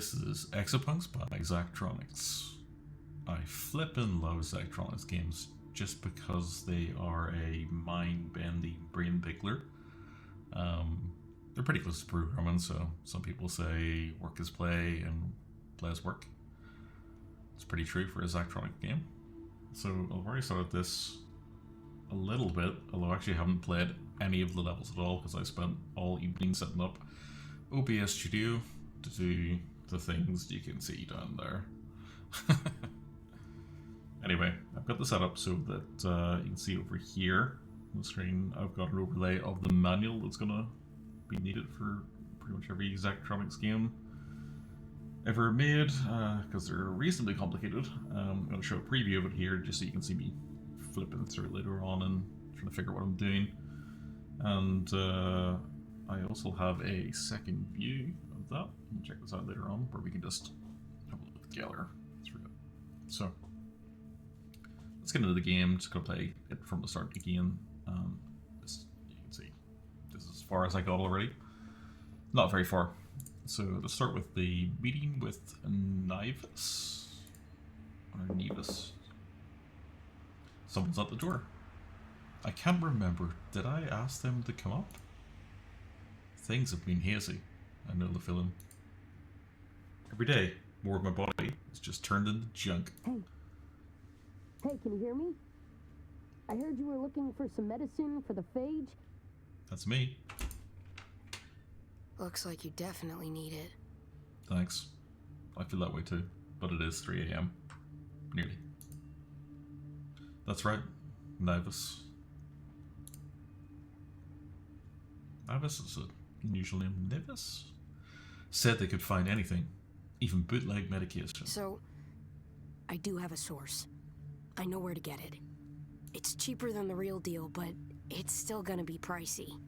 This is Exapunks by Zachtronics. I flippin' love Zachtronics games just because they are a mind-bending brain pickler. They're pretty close to programming, so some people say work is play and play is work. It's pretty true for a Zachtronic game. So I've already started this a little bit, although I actually haven't played any of the levels at all because I spent all evening setting up OBS Studio to do the things you can see down there. Anyway, I've got the setup so that you can see over here on the screen I've got an overlay of the manual that's going to be needed for pretty much every Zachtronics game ever made, because they're reasonably complicated. I'm going to show a preview of it here just so you can see me flipping through it later on and trying to figure out what I'm doing. And I also have a second view of that. We'll check this out later on, where we can just have a look together through it. So let's get into the game. Just gonna play it from the start again. This, you can see this is as far as I got already. Not very far. So let's start with the meeting with Nivus or Nevis. Someone's at the door. I can't remember. Did I ask them to come up? Things have been hazy. I know the feeling. Every day, more of my body is just turned into junk. Hey, can you hear me? I heard you were looking for some medicine for the phage. That's me. Looks like you definitely need it. Thanks. I feel that way too. But it is 3 AM. Nearly. That's right. Nivus. Nivus is an unusual name. Nevis? Said they could find anything. Even bootleg medication. So, I do have a source. I know where to get it. It's cheaper than the real deal, but it's still gonna be pricey.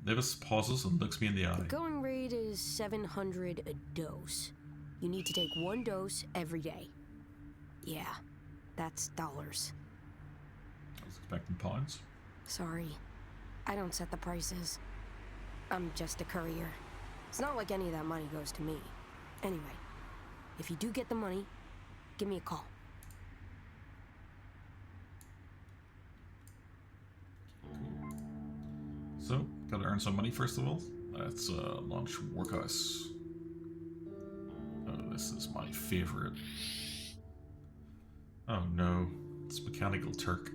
Nevis pauses and looks me in the eye. The going rate is 700 a dose. You need to take one dose every day. Yeah, that's dollars. I was expecting pounds. Sorry, I don't set the prices. I'm just a courier. It's not like any of that money goes to me. Anyway, if you do get the money, give me a call. So, gotta earn some money first of all. Let's launch Workhouse. Oh, this is my favorite. Oh no, it's Mechanical Turk.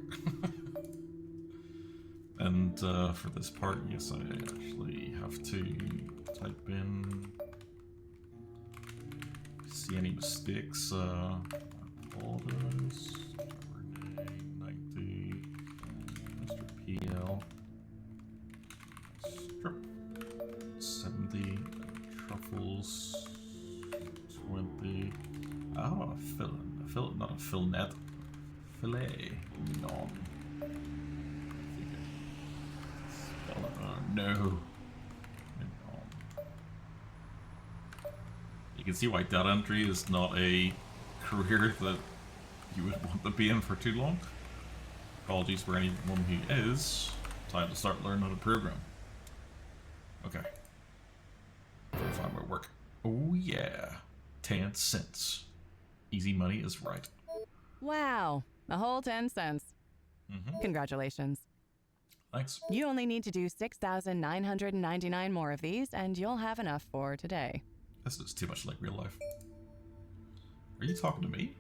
And for this part, yes, I actually have to type in. See any mistakes? Apologize. Renee 90. Mr. PL. Strip 70. Truffles 20. Oh, a fillet, not a fillet. Filet mignon. No. You can see why data entry is not a career that you would want to be in for too long. Apologies for anyone who is. Time to start learning how to program. Okay. Verify my work. Oh yeah. 10 cents. Easy money is right. Wow. A whole 10 cents. Congratulations. Thanks. You only need to do 6,999 more of these, and you'll have enough for today. This is too much like real life. Are you talking to me?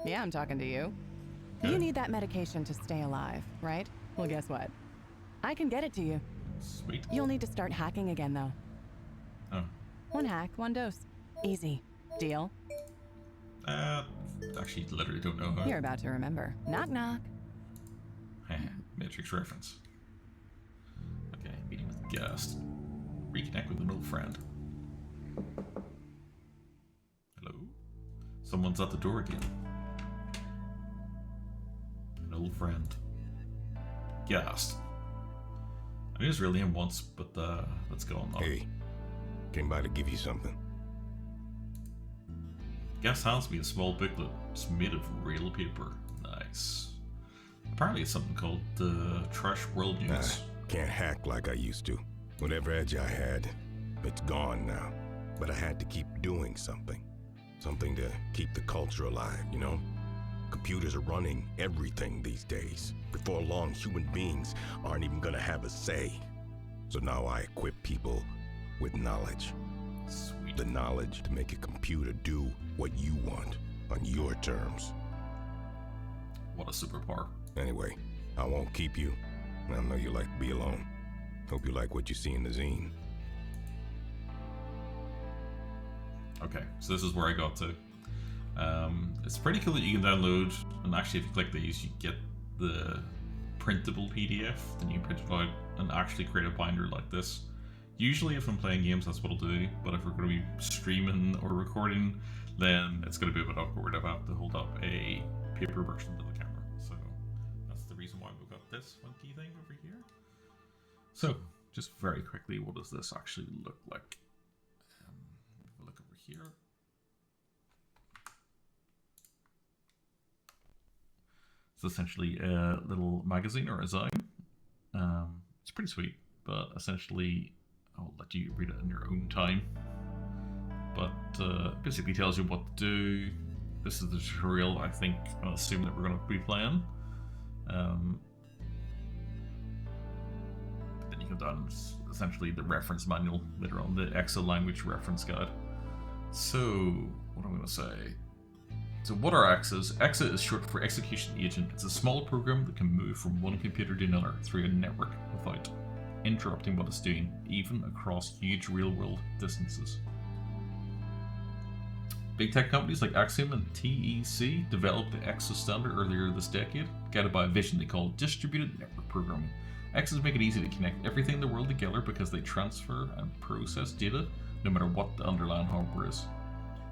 Yeah, I'm talking to you. Okay. You need that medication to stay alive, right? Well, guess what? I can get it to you. Sweet. You'll need to start hacking again, though. Oh. One hack, one dose. Easy. Deal? Actually, literally don't know how. You're about to remember. Knock, knock. Matrix reference. Okay, meeting with guest. Reconnect with an old friend. Hello? Someone's at the door again. An old friend. Guest. I knew his real name once, but let's go on now. Hey, came by to give you something. Guest hands me a small booklet. It's made of real paper. Nice. Apparently it's something called Trash World News. Can't hack like I used to. Whatever edge I had, It's gone now. But I had to keep doing something. Something to keep the culture alive, you know? Computers are running everything these days. Before long, human beings aren't even gonna have a say. So now I equip people with knowledge. Sweet. The knowledge to make a computer do what you want on your terms. What a superpower. Anyway, I won't keep you. I know you like to be alone. Hope you like what you see in the zine. Okay, so this is where I got to. It's pretty cool that you can download, and actually if you click these, you get the printable PDF, then you print it out and actually create a binder like this. Usually if I'm playing games, that's what I'll do, but if we're going to be streaming or recording, then it's going to be a bit awkward if I have to hold up a paper version to the camera. So that's the reason why we've got this funky thing over here. So, just very quickly, what does this actually look like? Have a look over here. It's essentially a little magazine or a zine. It's pretty sweet, but essentially I'll let you read it in your own time. But basically tells you what to do. This is the tutorial I think I assume that we're going to be playing. Then you come down, it's essentially the reference manual later on, the EXA language reference guide. So, what am I going to say? So what are EXAs? EXA is short for execution agent. It's a small program that can move from one computer to another through a network without interrupting what it's doing, even across huge real-world distances. Big tech companies like Axiom and TEC developed the EXA standard earlier this decade, guided by a vision they call distributed network programming. EXAs make it easy to connect everything in the world together because they transfer and process data no matter what the underlying hardware is.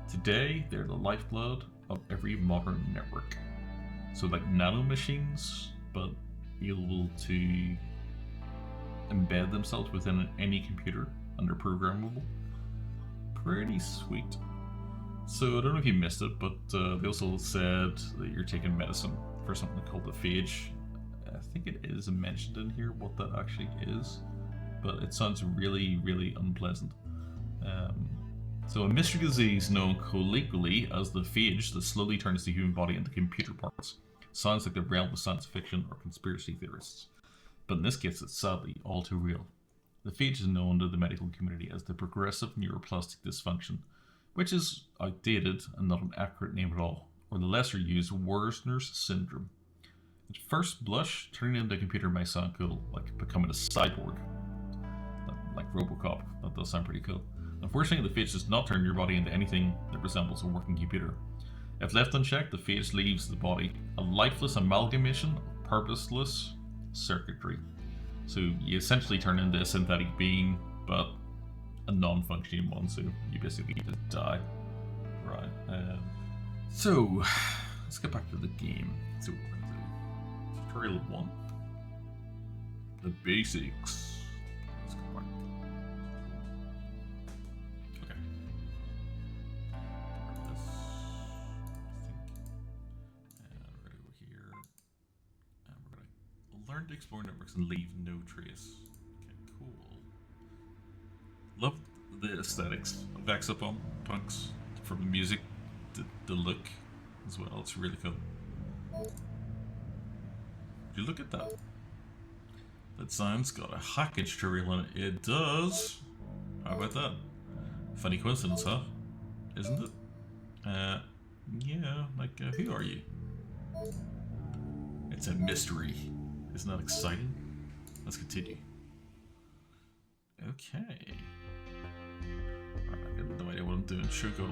Today, they're the lifeblood of every modern network. So like nano machines, but able to embed themselves within any computer and they're programmable. Pretty sweet. So I don't know if you missed it, but they also said that you're taking medicine for something called the phage. I think it is mentioned in here what that actually is, but it sounds really, really unpleasant. So a mystery disease known colloquially as the phage that slowly turns the human body into computer parts. Sounds like the realm of science fiction or conspiracy theorists. But in this case, it's sadly all too real. The phage is known to the medical community as the progressive neuroplastic dysfunction, which is outdated and not an accurate name at all, or the lesser used Werner's syndrome. At first blush, turning into a computer may sound cool, like becoming a cyborg. Like Robocop, that does sound pretty cool. Unfortunately, the phage does not turn your body into anything that resembles a working computer. If left unchecked, the phage leaves the body, a lifeless amalgamation of purposeless circuitry. So you essentially turn into a synthetic being, but a non-functioning one, so you basically just die. Right. So, let's get back to the game. Let's see what we're going to do. Tutorial 1. The basics. Let's go back. Okay. This, I think. And right over here. And we're going to learn to explore networks and leave no trace. Okay, cool. Love the aesthetics of Exapunks, from the music, the look as well. It's really cool. Would you look at that? That sound's got a hackage tutorial in it. It does. How about that? Funny coincidence, huh? Isn't it? Yeah. Like, who are you? It's a mystery. Isn't that exciting? Let's continue. Okay. I got no idea what I'm doing. Show goal.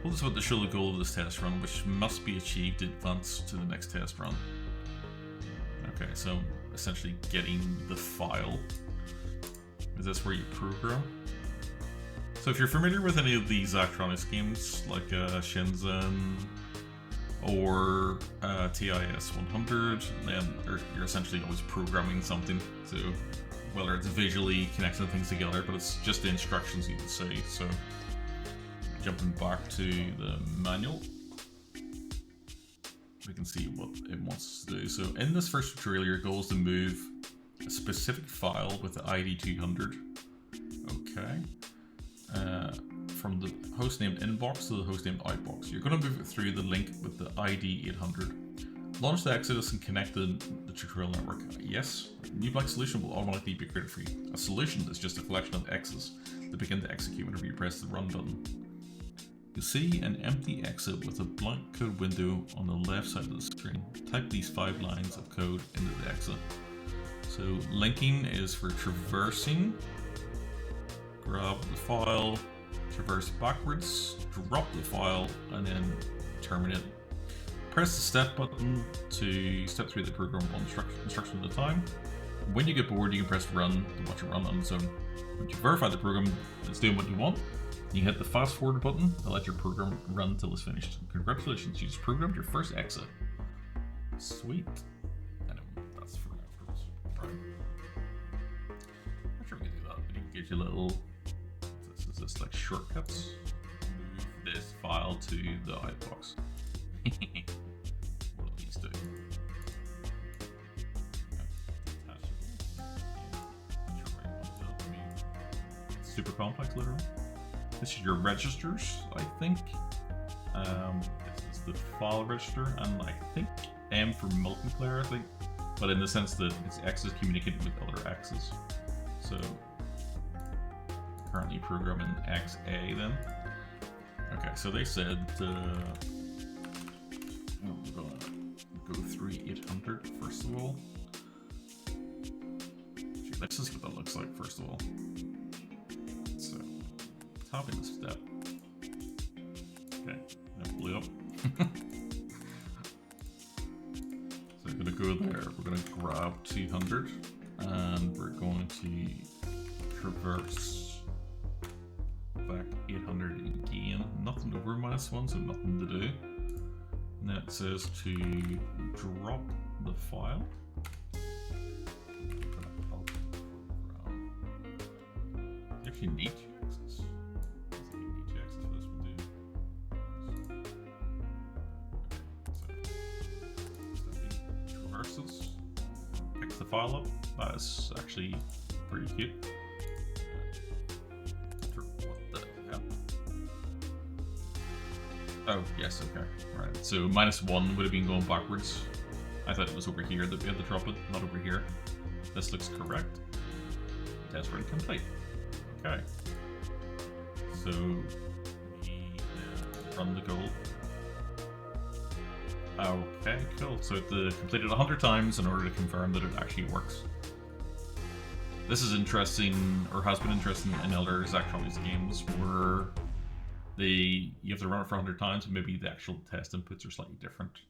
Well, this is what the show goal of this test run, which must be achieved to advance to the next test run. Okay, so essentially getting the file. Is this where you program? So if you're familiar with any of the Zachtronics games, like Shenzhen or TIS 100, then you're essentially always programming something. So whether it's visually connecting things together, but it's just the instructions you can say. So jumping back to the manual, we can see what it wants to do. So in this first tutorial, your goal is to move a specific file with the ID 200 Okay. From the hostnamed inbox to the hostnamed outbox. You're going to move it through the link with the ID 800. Launch the Exodus and connect the tutorial network. Yes, a new blank solution will automatically be created for you. A solution is just a collection of X's that begin to execute whenever you press the run button. You'll see an empty exit with a blank code window on the left side of the screen. Type these 5 lines of code into the exit. So linking is for traversing. Grab the file, traverse backwards, drop the file, and then terminate. Press the step button to step through the program one instruction at a time. When you get bored, you can press run to watch it run on its own. Once you verify the program is doing what you want, you hit the fast forward button to let your program run until it's finished. Congratulations, you just programmed your first exit. Sweet. Anyway, that's for afterwards. Right. I'm sure we can do that. We can get you a little. Is this like shortcuts? Move this file to the outbox. What do these do? Super complex, literally. This is your registers, I think. This is the file register, and I think M for multiplayer, I think. But in the sense that it's X's communicating with other X's. So currently programming XA then. Okay, so they said we're gonna go through 800 first of all. Let's just see what that looks like first of all. So tapping the step. Okay, that blew up. So I'm gonna go there. We're gonna grab 200 and we're going to traverse back 800 again. Nothing over -1, so nothing to do. And that says to drop the file. You actually need 2 X's. I think you need 2 X's for this one too. So traverses. Picks the file up. That is actually pretty cute. Oh, yes, okay. Right. So -1 would have been going backwards. I thought it was over here that we had to drop it, not over here. This looks correct. Test run complete. Okay. So we run the goal. Okay, cool. So it completed 100 times in order to confirm that it actually works. This is interesting, or has been interesting in other Zachtronics games where you have to run it for 100 times, and maybe the actual test inputs are slightly different.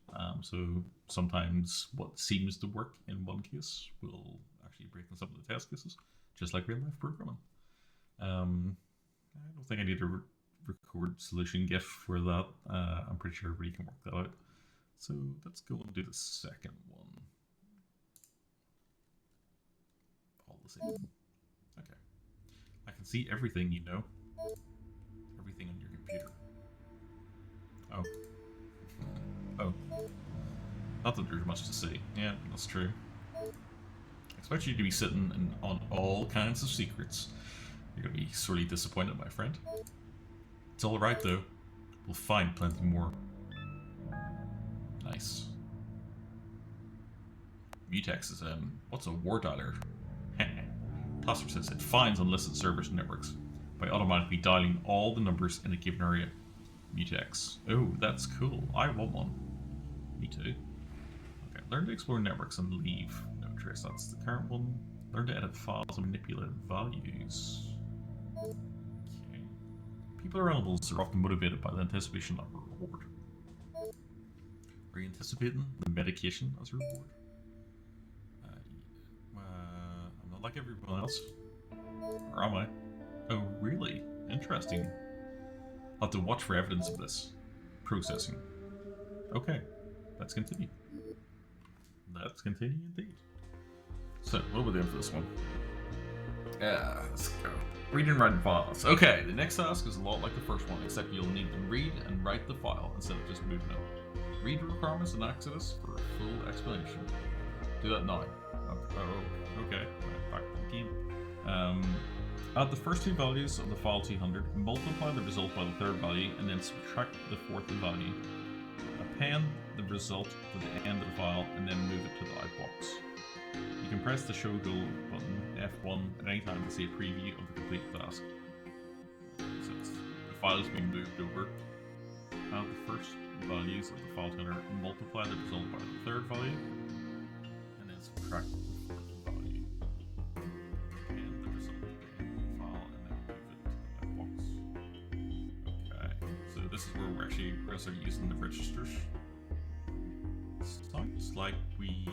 So sometimes what seems to work in one case will actually break in some of the test cases, just like real life programming. I don't think I need a record solution GIF for that. I'm pretty sure everybody can work that out. So let's go and do the second one. All the same. Okay. I can see everything, you know. Everything on your computer. Oh. Oh. Not that there's much to see. Yeah, that's true. I expect you to be sitting on all kinds of secrets. You're going to be sorely disappointed, my friend. It's alright, though. We'll find plenty more. Nice. Mutex is, what's a war dialer? Plaster says it finds unlisted servers and networks by automatically dialing all the numbers in a given area. Mutex. Oh, that's cool. I want one. Me too. Okay, learn to explore networks and leave. No trace, that's the current one. Learn to edit files and manipulate values. Okay. People or animals are often motivated by the anticipation of a reward. Are you anticipating the medication as a reward? I'm not like everyone else. Or am I? Oh, really? Interesting. I'll have to watch for evidence of this. Processing. Okay, let's continue. Let's continue indeed. So, what are we doing for this one? Yeah, let's go. Read and write files. Okay, the next task is a lot like the first one, except you'll need to read and write the file instead of just moving it. Read the requirements and Exodus for a full explanation. Do that now. Okay. Right, back to the game. Add the first two values of the file 200, multiply the result by the third value, and then subtract the fourth value. Append the result to the end of the file, and then move it to the outbox. You can press the Show Goal button, F1, at any time to see a preview of the complete task. So the file is being moved over. Add the first values of the file 200, multiply the result by the third value, and then subtract the fourth value. Append the result to the end of the file, and then move it to the outbox. Okay, so this is where we're actually going to start using the registers. Sounds like we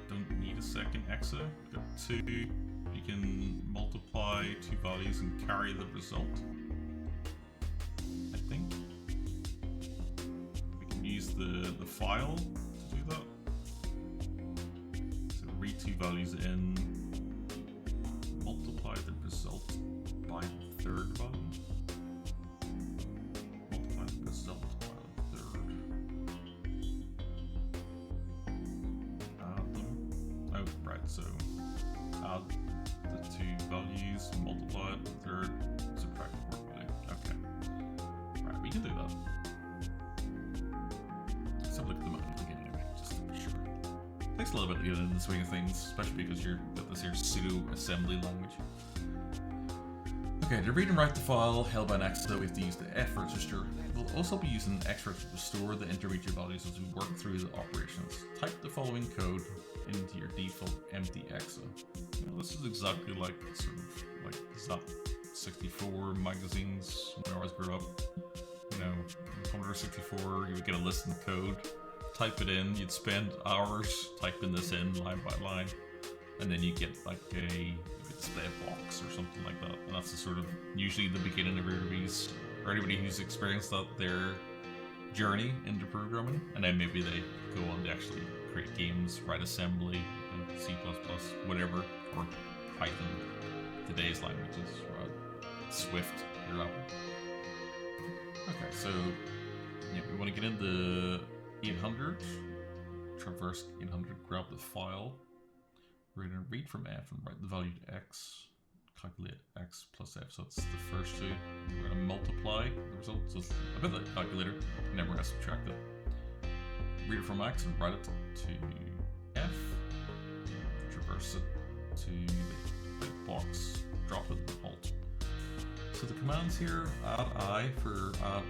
don't need a second exa. We've got two. You can multiply two values and carry the result. I think we can use the file to do that. So read two values in, multiply the result by the third value. Multiply the result by the third. Add them. Oh, right, so add the two values, multiply it, third, subtract the fourth value. Okay. Right, we can do that. Let's have a look at the manual again anyway, just to be sure. Takes a little bit to get into the swing of things, especially because you've got this here pseudo-assembly language. Okay, to read and write the file held by an exa, we have to use the F register. We'll also be using X register to store the intermediate values as we work through the operations. Type the following code into your default empty exa. You know, this is exactly like sort of like Zap64 magazines when I was grew up. You know, in Commodore 64, you would get a list of code, type it in, you'd spend hours typing this in line by line, and then you get like a display box or something like that. And that's the sort of usually the beginning of everybody's, or anybody who's experienced that, their journey into programming, and then maybe they go on to actually create games, write assembly, C++, whatever, or Python, today's languages, right? Swift, your Apple. Okay, so yeah, we want to get into 800, traverse 800, grab the file. We're going to read from F and write the value to X, calculate X plus F, so it's the first two. We're going to multiply the result, so it's a bit like a calculator, and then we're going to subtract it. Read it from X and write it to F, traverse it to the box, drop it and halt. So the commands here, add I for add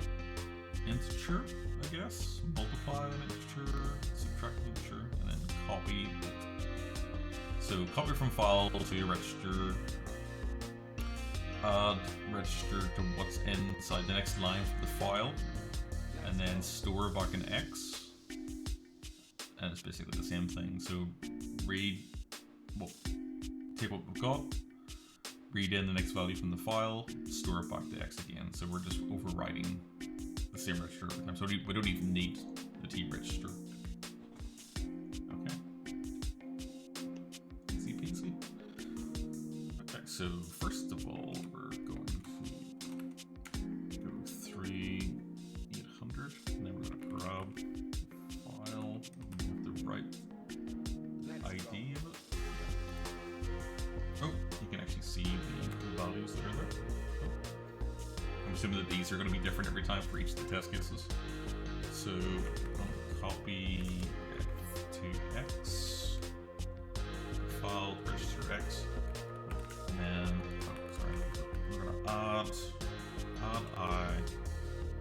integer, I guess, multiply an integer, subtract an integer, and then copy. So copy from file to your register, add register to what's inside the next line for the file, and then store back in X. And it's basically the same thing. So read, well, take what we've got, read in the next value from the file, store it back to X again. So we're just overriding the same register every time. So we don't even need the T register. Okay. Easy peasy. Okay, so first of all, we're going to go 3800, and then we're going to grab file, and we have to write the ID of it. Oh, you can actually see the values that are there. I'm assuming that these are going to be different every time for each of the test cases. So I'll copy F to X, file register X, and then we're going to add I,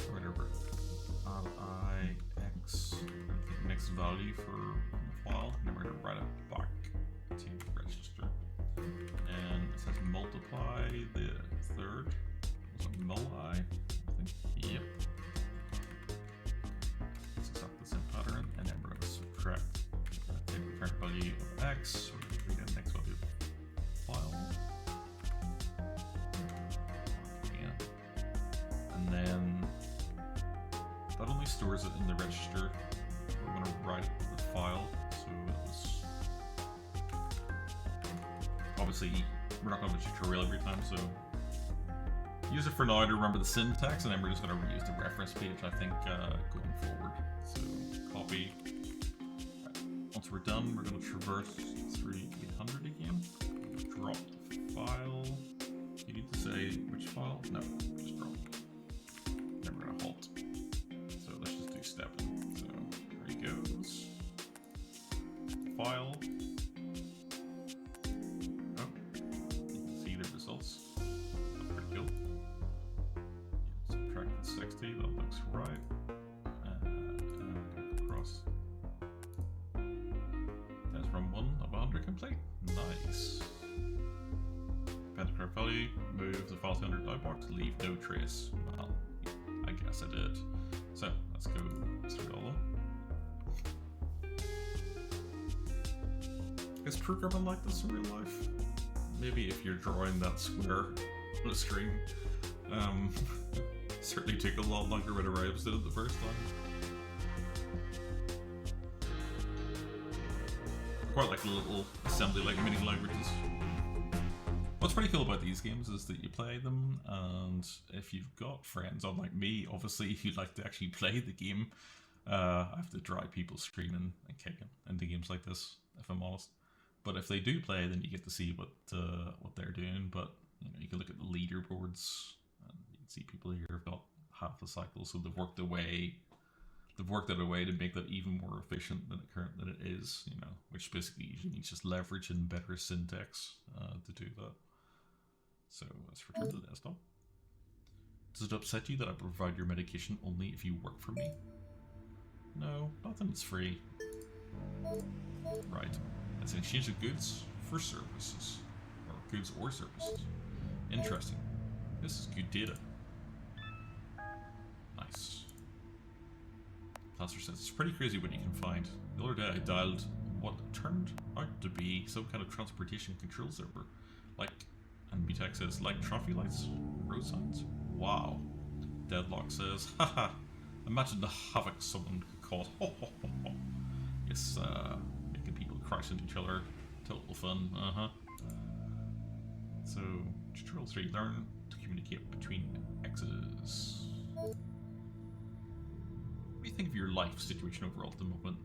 or whatever, add I X, the next value for the file, and then we're going to write it back to the register. And it says multiply the third. So multi, I think. Yep. It's exactly the same pattern. And then we're going to subtract. We're going to take the current value of X. We're going to read the next value of the file. Yeah. And then that only stores it in the register. We're going to write the file. So it's obviously we're not going to have a tutorial every time, so use it for now to remember the syntax, and then we're just going to reuse the reference page, I think, going forward. So copy. Right. Once we're done, we're going to traverse through 800 again. drop the file. You need to say which file? No, just drop. Then we're gonna halt. So let's just do step. So there he goes. File. Oh, you can see the results. That's pretty cool. Subtract the 60, that looks right. And across. Test run 1 of 100 complete. Nice. Pentagram value, move the file to 100 die box, leave no trace. Well, I guess I did. So let's go through all of them. Is programming like this in real life? Maybe if you're drawing that square on the screen. Certainly took a lot longer when I did it the first time. Quite like a little assembly like mini languages. What's pretty cool about these games is that you play them, and if you've got friends, unlike me, obviously, who like to actually play the game, I have to drive people screaming and kicking into games like this, if I'm honest. But if they do play, then you get to see what they're doing. But you know, you can look at the leaderboards, and you can see people here have got half the cycle, so they've worked away. They've worked out a way to make that even more efficient than it is, you know, which basically usually means just leverage and better syntax to do that. So let's return to the desktop. Does it upset you that I provide your medication only if you work for me? No, nothing is free. Right. It's an exchange of goods for services. Or goods or services. Interesting. This is good data. Nice. Pastor says it's pretty crazy what you can find. The other day I dialed what turned out to be some kind of transportation control server. Like, and BTEC says, like trophy lights, road signs. Wow. Deadlock says, haha, imagine the havoc someone could cause. Ho, ho, ho, ho. It's making people crash into each other. Total fun, So, tutorial 3, learn to communicate between X's. What do you think of your life situation overall at the moment?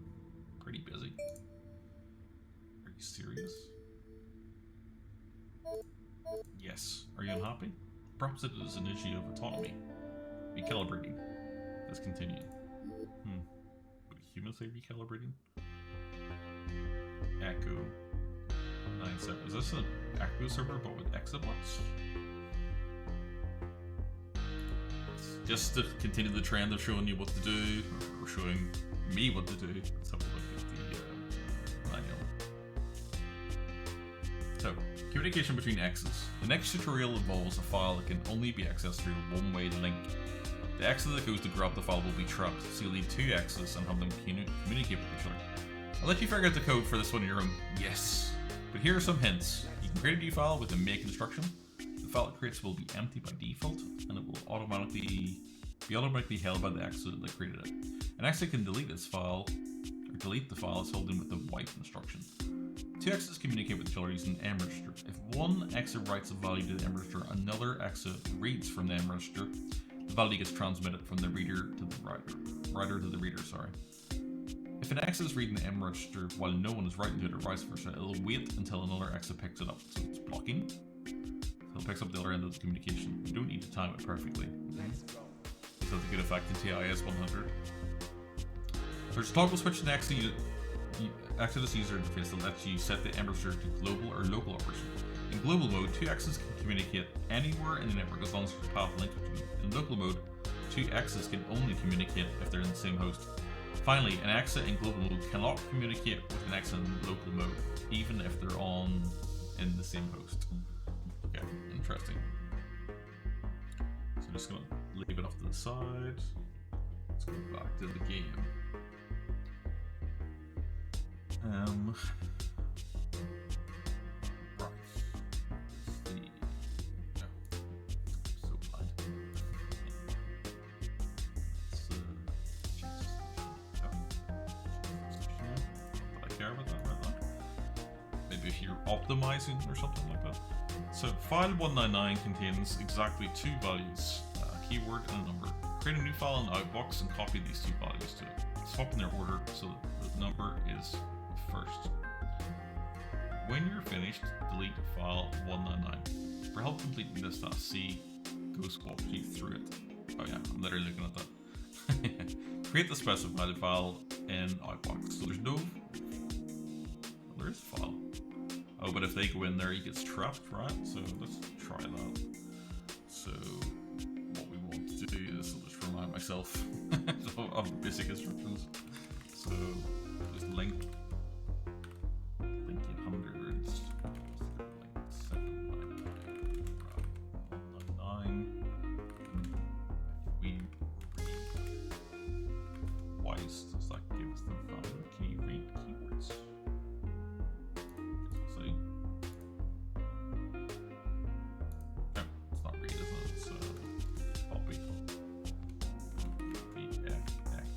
Pretty busy. Are you serious? Yes. Are you unhappy? Perhaps it is an issue of autonomy. Recalibrating. Let's continue. Would humans say recalibrating? Echo. 97. Is this an Echo server but with Exapunks? Just to continue the trend of showing you what to do, or showing me what to do, let's have a look at the manual. So, communication between X's. The next tutorial involves a file that can only be accessed through a one-way link. The X that goes to grab the file will be trapped, so you need two X's and have them communicate with each other. I'll let you figure out the code for this one on your own. Yes! But here are some hints. You can create a new file with a make instruction. The file it creates will be empty by default, and it will automatically held by the X that created it. An X can delete this file, or delete the file as held in with the wipe instruction. Two X's communicate with each other using an M register. If one X writes a value to the M register, another X reads from the M register. The value gets transmitted from the reader to the writer to the reader, sorry. If an X is reading the M register while no one is writing to it or vice versa, it'll wait until another X picks it up. So it's blocking. So it picks up the other end of the communication. You don't need to time it perfectly. So that's a good effect in TIS 100. There's a toggle switch in the Exodus user interface that lets you set the M register to global or local operation. In global mode, two X's can communicate anywhere in the network as long as there's a path linked between them. In local mode, two X's can only communicate if they're in the same host. Finally, an Exa in global mode cannot communicate with an Exa in local mode, even if they're in the same host. Okay, interesting. So I'm just gonna leave it off to the side. Let's go back to the game. Right. See. No. So blind. I care about that right now. Maybe if you're optimizing or something like that. So file 199 contains exactly two values, a keyword and a number. Create a new file in the outbox and copy these two values to it. Swap in their order so that the number is first. When you're finished, delete file 199. For help completing this task, see Ghost walks you through it. Oh yeah, I'm literally looking at that. Create the specified file in Outbox. So there's no... Well, there is a file. Oh, but if they go in there, he gets trapped, right? So let's try that. So what we want to do is, I'll just remind myself of the basic instructions. So just link 800, link 799, 199. We twice, does that give us the value? Can you read keywords? See? No, it's not read, is it? It's copy. X.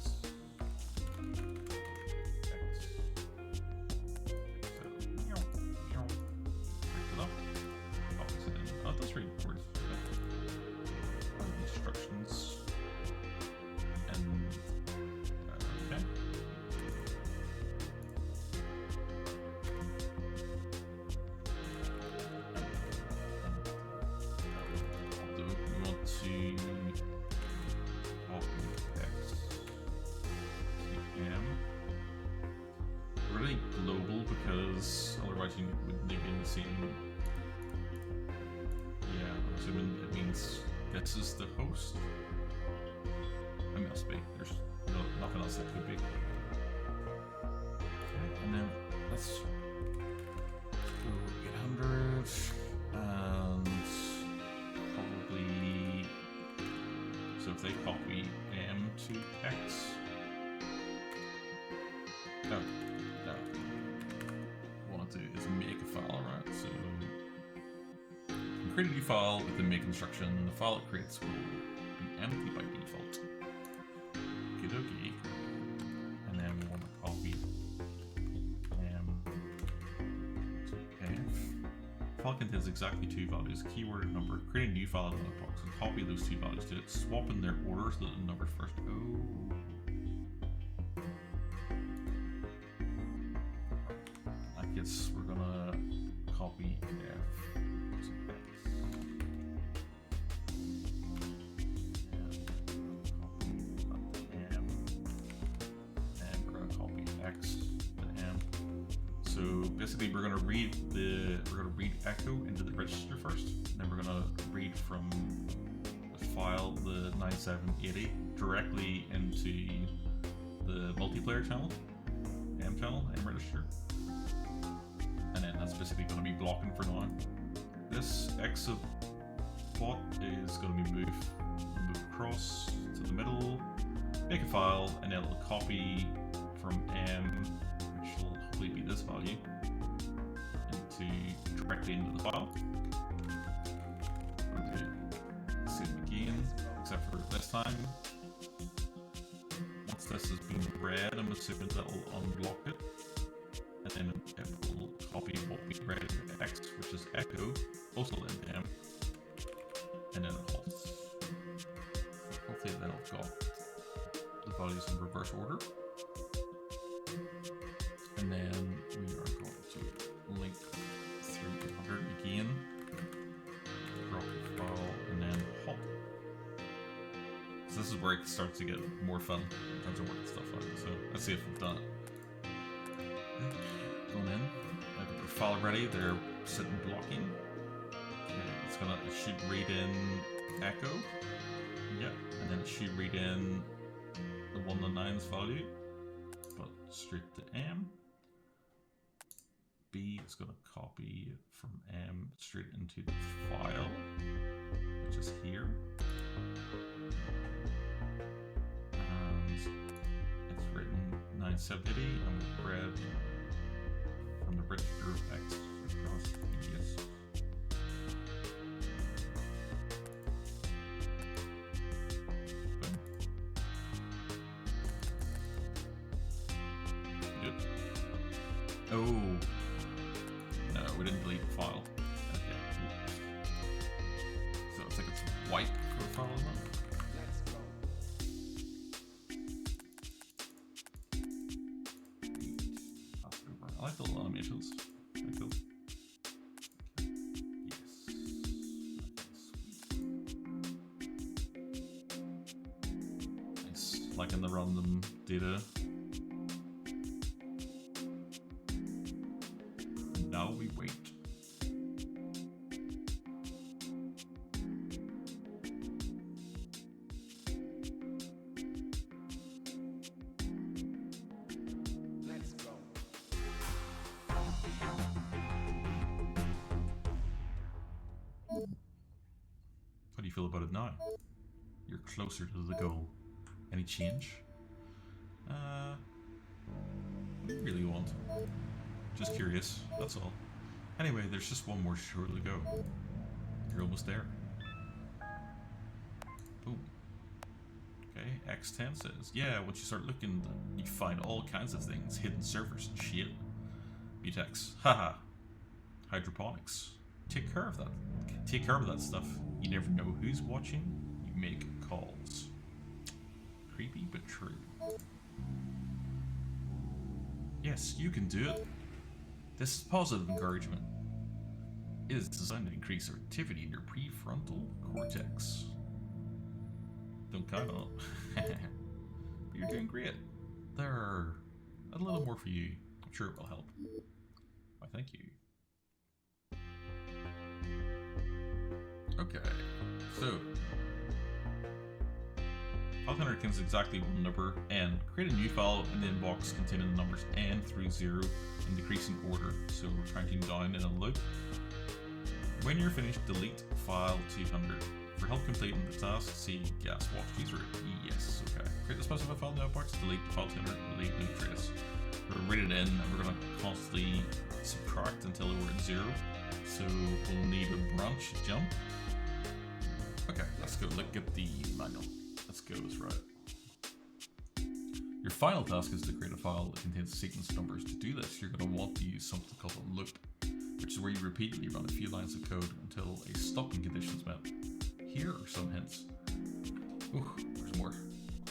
Instructions and okay. We want to copy X TM. Really global because otherwise you would be in the same. Yeah, I'm assuming it means this is the host. It must be. There's nothing else that could be. Okay, and then let's go 800 and probably. So if they copy M to X. No. What I want to do is make a file, right? So. Create a new file with the make instruction. The file it creates will be empty by default. Okie. And then we want to copy to F. File contains exactly two values, keyword and number. Create a new file in the box and copy those two values to it. Swap in their order so that the number's first. Oh. I guess we're gonna copy F. So basically, we're gonna read echo into the register first, and then we're gonna read from the file, the 9780, directly into the multiplayer channel, M register, and then that's basically gonna be blocking for now. This exit plot is gonna be moved across to the middle, make a file, and then it'll copy from M, which will hopefully be this value, directly into the file. Okay, save it again, except for this time. Once this has been read, I'm assuming that will unblock it, and then it will copy what we read into X, which is echo, also into M, and then it halts. Hopefully then I've got the values in reverse order. And then we are going to link 300 again, drop the file, and then hop. So this is where it starts to get more fun in terms of working stuff out. So let's see if we've done it. Going in, I've got their file ready, they're sitting blocking. Okay, it should read in echo. Yep, and then it should read in the 109's value, but straight to M. B is going to copy it from M straight into the file, which is here. And it's written 9780 and we've read from the register of X across PDS. Good. Oh. We didn't delete the file. Okay. So it's like it's white for a file, isn't it? I like the little animations. Very cool. like in the random data. Now we wait. Let's go. How do you feel about it now? You're closer to the goal. Any change? What do you really want? Just curious, that's all. Anyway, there's just one more shore to go. You're almost there. Boom. Okay, X10 says, yeah, once you start looking, you find all kinds of things, hidden servers and shit. Mutex, haha. Hydroponics. Take care of that. Take care of that stuff. You never know who's watching. You make calls. Creepy but true. Yes, you can do it. This is positive encouragement. It is designed to increase activity in your prefrontal cortex. Don't count on it. But you're doing great. There are a little more for you. I'm sure it will help. Why, thank you. Okay, so file container contains exactly one number n. Create a new file in the inbox containing the numbers n through 0 in decreasing order, so we're counting down in a loop. When you're finished, delete file 200. For help completing the task, see gas watch user. Yes, okay. Create the specified file in the outbox, delete the file 200, delete no trace. We're gonna read it in and we're gonna constantly subtract until we're at 0. So we'll need a branch jump. Okay, let's go look at the manual. Let's go, that's right. Your final task is to create a file that contains a sequence of numbers. To do this, you're going to want to use something called a loop, which is where you repeatedly run a few lines of code until a stopping condition is met. Here are some hints. Ooh, there's more.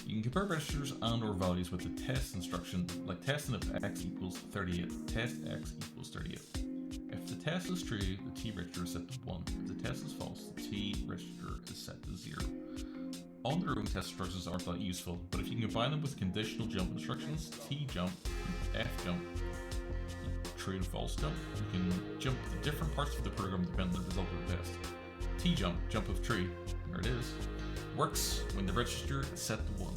You can compare registers and or values with the test instruction, like testing if x equals 38, test x equals 38. If the test is true, the t register is set to 1. If the test is false, the t register is set to 0. On their own, test instructions aren't that useful, but if you can combine them with conditional jump instructions, t jump, f jump, true and false jump, you can jump to different parts of the program depending on the result of the test. T jump, jump of true, there it is, works when the register is set to 1.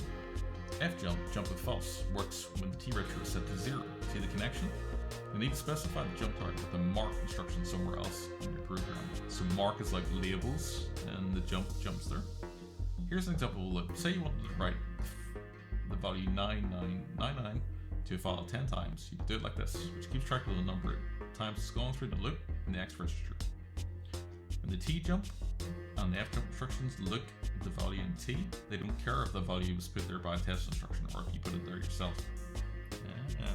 F jump, jump of false, works when the t register is set to 0. See the connection? You need to specify the jump target with a mark instruction somewhere else in your program. So mark is like labels, and the jump jumps there. Here's an example of a loop. Say you wanted to write the value 9999 to a file 10 times. You can do it like this, which keeps track of the number of times it's gone through the loop in the X register. When the T jump and the F jump instructions look at the value in T, they don't care if the value was put there by a test instruction or if you put it there yourself.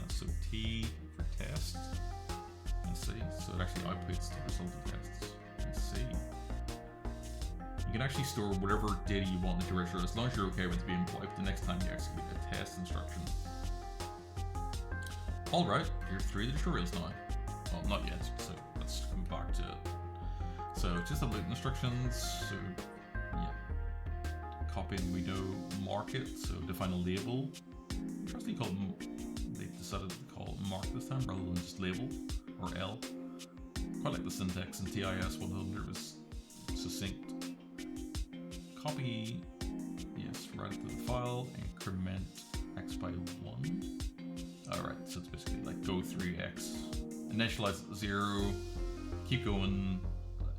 So T for test. Let's see. So it actually outputs the result of tests. Let's see. You can actually store whatever data you want in the register as long as you're okay with it being wiped the next time you execute a test instruction. Alright, you're through the tutorials now. Well, not yet, so let's come back to it. So just the loop instructions, so yeah. Copy and we know mark it, so define a label. Interesting called, they decided to call it mark this time rather than just label, or L. Quite like the syntax in TIS 100 was succinct. Copy, yes, right to the file, increment x by 1. Alright, so it's basically like go through x, initialize it to 0, keep going,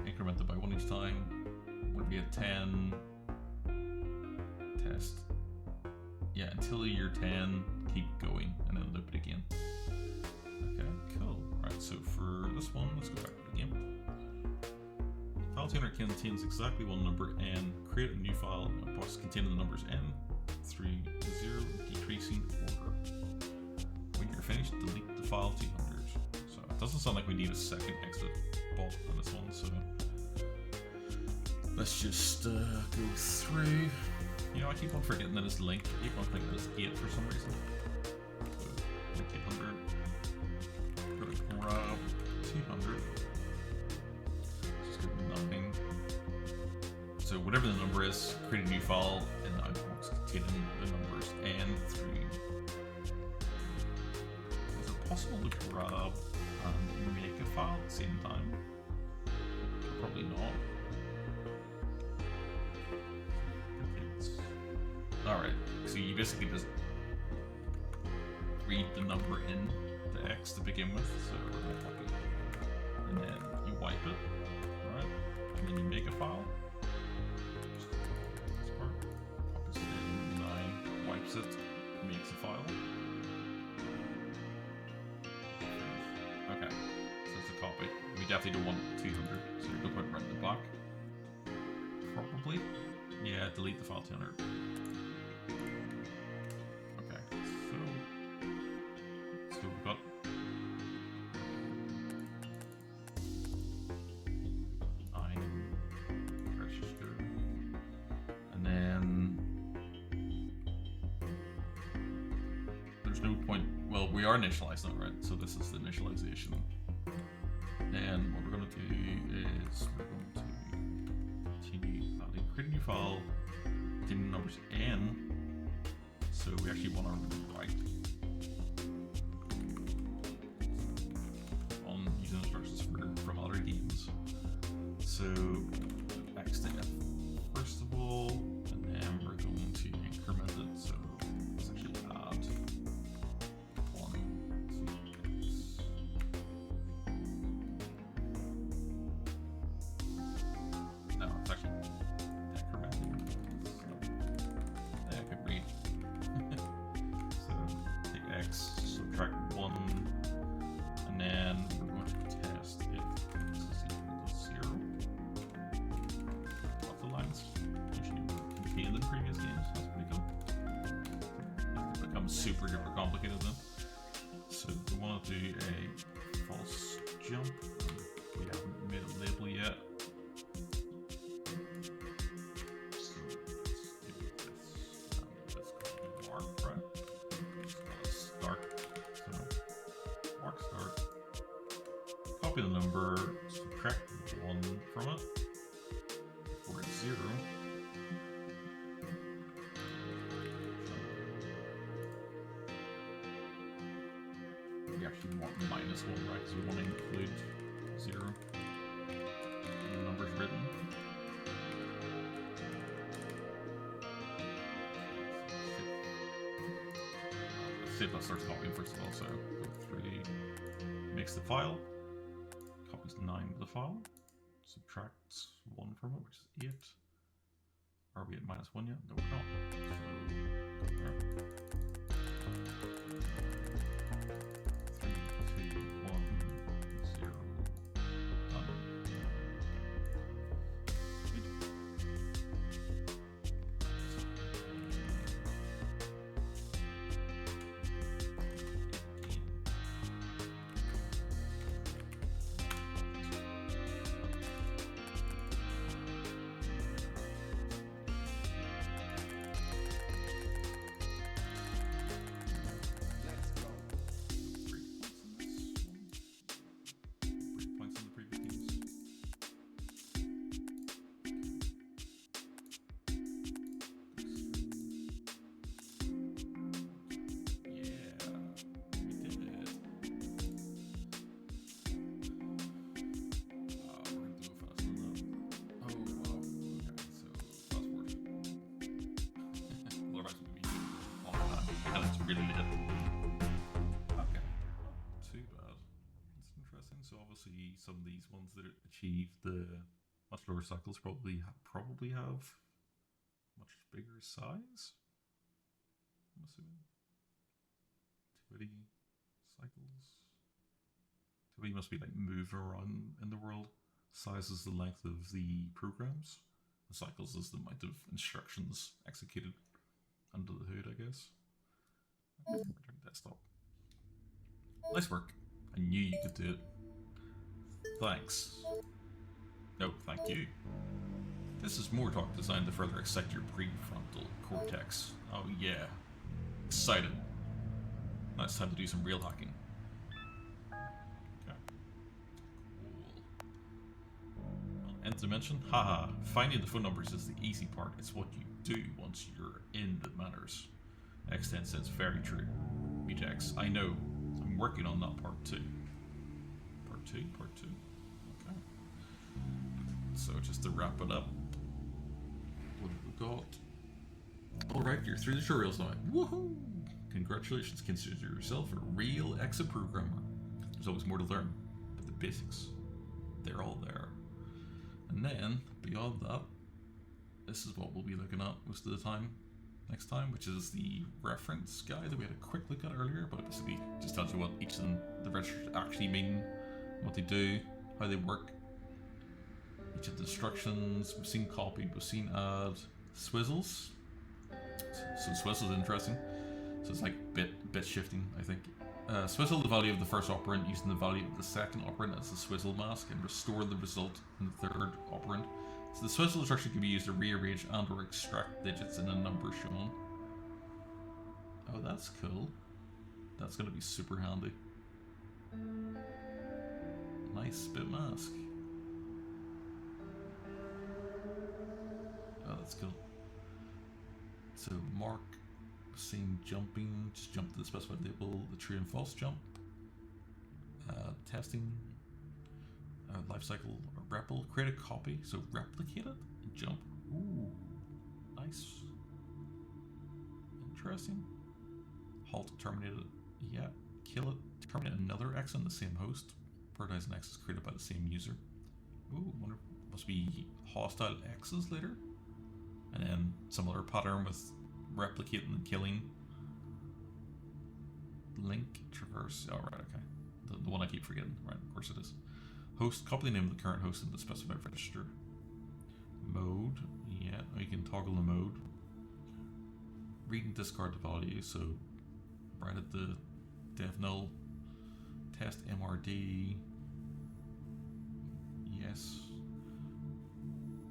increment it by 1 each time, would be at 10, test, yeah, until you're 10, keep going, and then loop it again. Okay, cool. Alright, so for this one, let's go back to the game. File tuner contains exactly one number n. Create a new file in a box containing the numbers n through 0 decreasing order. When you're finished, delete the file 200. So it doesn't sound like we need a second exit bolt on this one, so let's just go through. You know, I keep on forgetting that it's linked. I keep on thinking it's 8 for some reason. So, link 800. Go to grab 200. So whatever the number is, create a new file in the outbox containing the numbers n possible to grab and make a file at the same time? Probably not. Alright, so you basically just read the number in the X to begin with, so we're going to copy it. And then you wipe it, right? And then you make a file. This part copies it in 9, wipes it, makes a file. Okay, so it's a copy. We definitely don't want 200, so no point running it back. Probably. Yeah, delete the file 200. Okay, so we've got register, and then there's no point. Well, we are initializing it, right? So this is the initialization. And what we're going to do is we're going to continue adding, create a new file, containing numbers n. So we actually want to write on using instructions from other games. So x to f first of all, and then we're going to increment it. So let's actually add 1 to x. No, it's actually decrementing. So I can read. So take x, subtract 1, and then we're going to test if x is equal to 0. Lots of lines, which you indicated in previous games. That's pretty cool. It becomes super duper complicated then. So we want to do a false jump. We haven't made a label yet. So let's do this. Let's call it mark, right? Start. So mark start. Copy the number, subtract 1 from it. For 0. We actually want -1, right? Because we want to include 0 in the numbers written. Let's see if that starts copying first of all. So go through, makes the file, copies 9 to the file, subtracts 1 from it, which is 8. Are we at -1 yet? No, we're not. So go there. 3, 2, 1, 0. Done. Let's go. 3 points in the previous games. Yeah, we did it. We're gonna do it faster than that. Oh wow. Okay, so fast forward. Lord, that's gonna be all the time. And it's really lit. Okay, not too bad. It's interesting. So obviously, some of these ones that achieve the much lower cycles probably have much bigger size. I'm assuming 280 cycles. 280 must be like move around in the world. Size is the length of the programs. The cycles is the amount of instructions executed under the hood, I guess. Okay, return desktop. Nice work. I knew you could do it. Thanks. No, thank you. This is Mortalk designed to further excite your prefrontal cortex. Oh yeah. Excited. Now it's time to do some real hacking. Okay. Cool. End dimension? Haha. Finding the phone numbers is the easy part. It's what you do once you're in that matters. X10 says very true. Meet X. I know. I'm working on that part 2. Part 2. Okay. So just to wrap it up, what have we got? Alright, you're through the tutorials now. Woohoo! Congratulations, consider yourself a real Exa programmer. There's always more to learn, but the basics, they're all there. And then, beyond that, this is what we'll be looking at most of the time, next time, which is the reference guide that we had a quick look at earlier, but it basically just tells you what each of them, the registers actually mean, what they do, how they work, each of the instructions. We've seen copy, we've seen add, swizzles. So swizzle is interesting. So it's like bit shifting, I think. Swizzle the value of the first operand using the value of the second operand as a swizzle mask and restore the result in the third operand. So the swizzle instruction can be used to rearrange and or extract digits in a number shown. Oh, that's cool. That's going to be super handy. Nice bit mask. Oh, that's cool. So mark scene jumping, just jump to the specified label, the true and false jump. Testing, life cycle, REPL, create a copy, so replicate it, and jump. Ooh, nice. Interesting. Halt, terminate it, yeah. Kill it, terminate another X on the same host. Prioritize an X is created by the same user. Ooh, wonder, must be hostile X's later. And then similar pattern with replicating and killing. Link, traverse, oh right, okay. The one I keep forgetting, right, of course it is. Host, copy the name of the current host in the specified register. Mode, yeah, you can toggle the mode. Read and discard the value, so right at the dev null, test MRD, yes.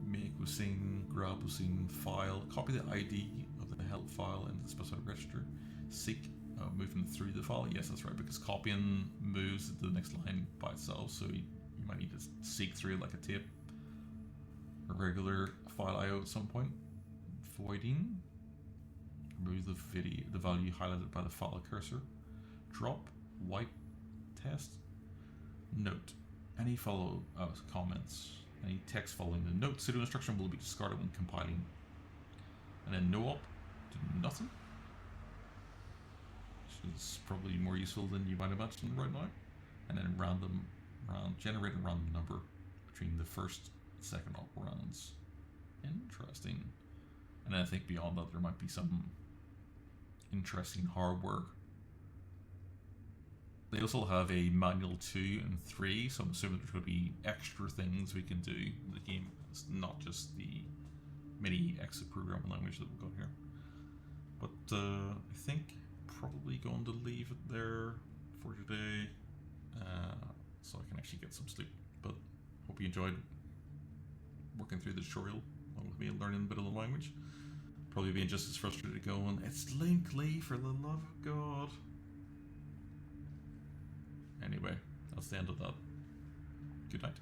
Make was seen, grab was seen, file, copy the ID of the help file into the specified register. Seek, moving through the file, yes that's right, because copying moves to the next line by itself, so you might need to seek through it like a tape. A regular file IO at some point. Voiding, remove the value highlighted by the file cursor. Drop, wipe, test. Note, any follow comments. Any text following the note pseudo instruction will be discarded when compiling. And then no op, do nothing. Which is probably more useful than you might imagine right now. And then generate a random number between the first and second operands. Interesting. And then I think beyond that there might be some interesting hardware. They also have a manual 2 and 3, so I'm assuming there's going to be extra things we can do in the game. It's not just the mini Exa programming language that we've got here. But I think probably going to leave it there for today, so I can actually get some sleep. But hope you enjoyed working through the tutorial along with me and learning a bit of the language. Probably being just as frustrated going, it's Linkly, for the love of God. Anyway, that's the end of that. Good night.